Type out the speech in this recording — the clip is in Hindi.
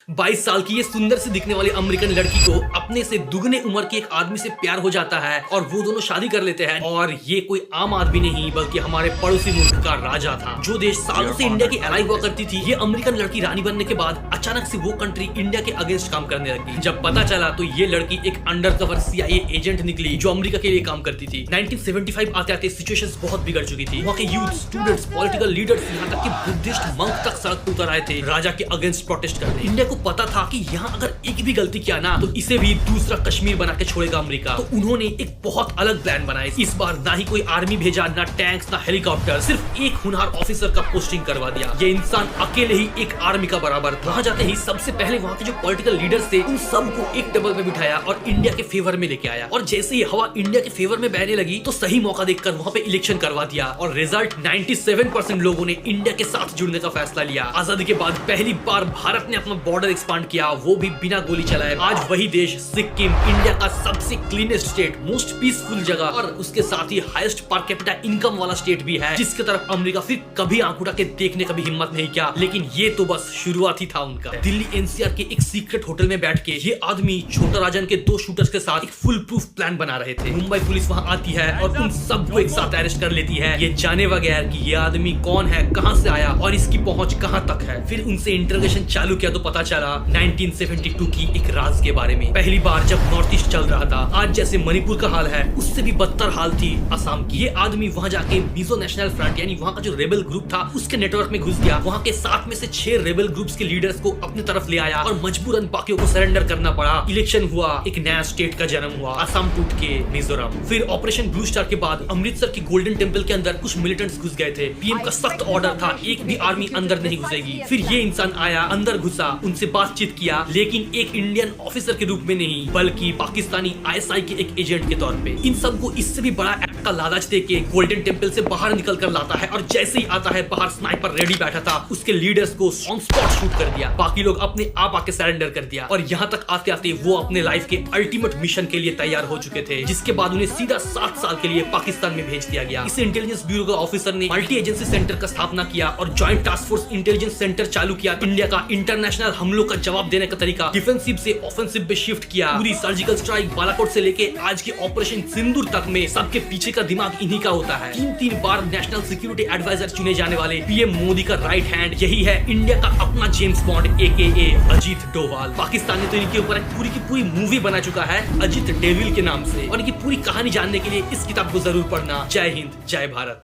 22 साल की ये सुंदर से दिखने वाली अमेरिकन लड़की को अपने से दुगने उम्र के एक आदमी से प्यार हो जाता है और वो दोनों शादी कर लेते हैं। और ये कोई आम आदमी नहीं बल्कि हमारे पड़ोसी मुल्क का राजा था, जो देश सालों से इंडिया की एलाई हुआ करती थी। ये अमेरिकन लड़की रानी बनने के बाद अचानक से वो कंट्री इंडिया के अगेंस्ट काम करने लगी। जब पता चला तो ये लड़की एक अंडरकवर CIA एजेंट निकली जो अमेरिका के लिए काम करती थी। 1975 आते आते सिचुएशंस बहुत बिगड़ चुकी थी। वहाँ के यूथ, स्टूडेंट्स, पॉलिटिकल लीडर्स, यहाँ तक कि बुद्धिस्ट मंक तक सड़क पर उतर आए थे राजा के अगेंस्ट प्रोटेस्ट करने। इंडिया को पता था कि यहाँ अगर एक भी गलती किया ना तो इसे भी दूसरा कश्मीर बना के छोड़ेगा अमेरिका। तो उन्होंने एक बहुत अलग प्लान बनाया। इस बार ना ही कोई आर्मी भेजा, ना टैंक्स, ना हेलीकॉप्टर, सिर्फ एक हुनहार ऑफिसर का पोस्टिंग करवा दिया। ये इंसान अकेले ही एक आर्मी का बराबर था। वहाँ जाते ही सबसे पहले वहाँ के जो पॉलिटिकल लीडर्स थे उन सबको एक टेबल पे बिठाया और इंडिया के फेवर में लेके आया। और जैसे ही हवा इंडिया के फेवर में बहने लगी तो सही मौका देखकर वहाँ पे इलेक्शन करवा दिया और रिजल्ट 97% लोगों ने इंडिया के साथ जुड़ने का फैसला लिया। आजादी के बाद पहली बार भारत ने अपना बॉर्डर एक्सपांड किया, वो भी बिना गोली चलाए। आज वही देश सिक्किम इंडिया का सबसे क्लीनेस्ट स्टेट, मोस्ट पीसफुल जगह और उसके साथ ही हाईएस्ट पर कैपिटा इनकम वाला स्टेट भी है, जिसके तरफ अमेरिका फिर कभी आंख उठा के देखने का भी हिम्मत नहीं किया। लेकिन ये तो बस शुरुआत ही था उनका। दिल्ली NCR के एक सीक्रेट होटल में बैठ के ये आदमी छोटा राजन के 2 शूटर्स के साथ एक फुल प्रूफ प्लान बना रहे थे। मुंबई पुलिस वहां आती है और उन सबको एक साथ अरेस्ट कर लेती है, ये जाने बगैर कि ये आदमी कौन है, कहां से आया और इसकी पहुंच कहां तक है। फिर उनसे इंटरोगेशन चालू किया तो पता चला 1972 की एक राज के बारे में। पहली बार जब नॉर्थ ईस्ट चल रहा था, आज जैसे मणिपुर का हाल है उससे भी बदतर हाल थी असम की। ये आदमी वहां जाके मिजो नेशनल फ्रंट यानी वहां का जो रेबल ग्रुप था उसके नेटवर्क में घुस गया। वहां के 7 में से 6 रेबल ग्रुप्स के लीडर्स को अपनी तरफ ले आया और मजबूरन बाकियों को सरेंडर करना पड़ा। इलेक्शन हुआ, एक नया स्टेट का जन्म हुआ, असम टूट के मिजोरम। फिर ऑपरेशन ब्लू स्टार के बाद अमृतसर की गोल्डन टेम्पल के अंदर कुछ मिलिटेंट्स घुस गए थे। PM का सख्त ऑर्डर था एक भी आर्मी अंदर नहीं घुसेगी। फिर ये इंसान आया, अंदर घुसा, उनसे बातचीत किया, लेकिन एक इंडियन ऑफिसर के रूप में नहीं बल्कि पाकिस्तानी ISI के एक एजेंट के तौर पे। इन सबको इससे भी बड़ा एक्ट का लालच देके गोल्डन टेम्पल से बाहर निकल कर लाता है और जैसे ही आता है बाहर स्नाइपर रेडी बैठा था, उसके लीडर्स को ऑन स्पॉट शूट कर दिया। बाकी लोग अपने आप आके सरेंडर कर दिया और यहाँ तक आते आते वो अपने लाइफ के अल्टीमेट मिशन के लिए तैयार हो चुके थे, जिसके बाद उन्हें सीधा 7 साल के लिए पाकिस्तान में भेज दिया गया। इस इंटेलिजेंस ब्यूरो का ऑफिसर ने मल्टी एजेंसी सेंटर का स्थापना किया और joint task force intelligence centre चालू किया। इंडिया का इंटरनेशनल हमलों का जवाब देने का तरीका डिफेंसिव से ऑफेंसिव में शिफ्ट किया। पूरी सर्जिकल स्ट्राइक बालाकोट से लेके आज के ऑपरेशन सिंदूर तक में सबके पीछे का दिमाग इन्हीं का होता है। 3 बार नेशनल सिक्योरिटी एडवाइजर चुने जाने वाले PM मोदी का राइट हैंड यही है इंडिया का अपना James bond AKA Ajit Doval. Pakistan ने तो इनके ऊपर एक पूरी की पूरी मूवी बना चुका है अजीत डेविल के नाम से, और इनकी पूरी कहानी जानने के लिए इस किताब को जरूर पढ़ना। जय हिंद, जय भारत।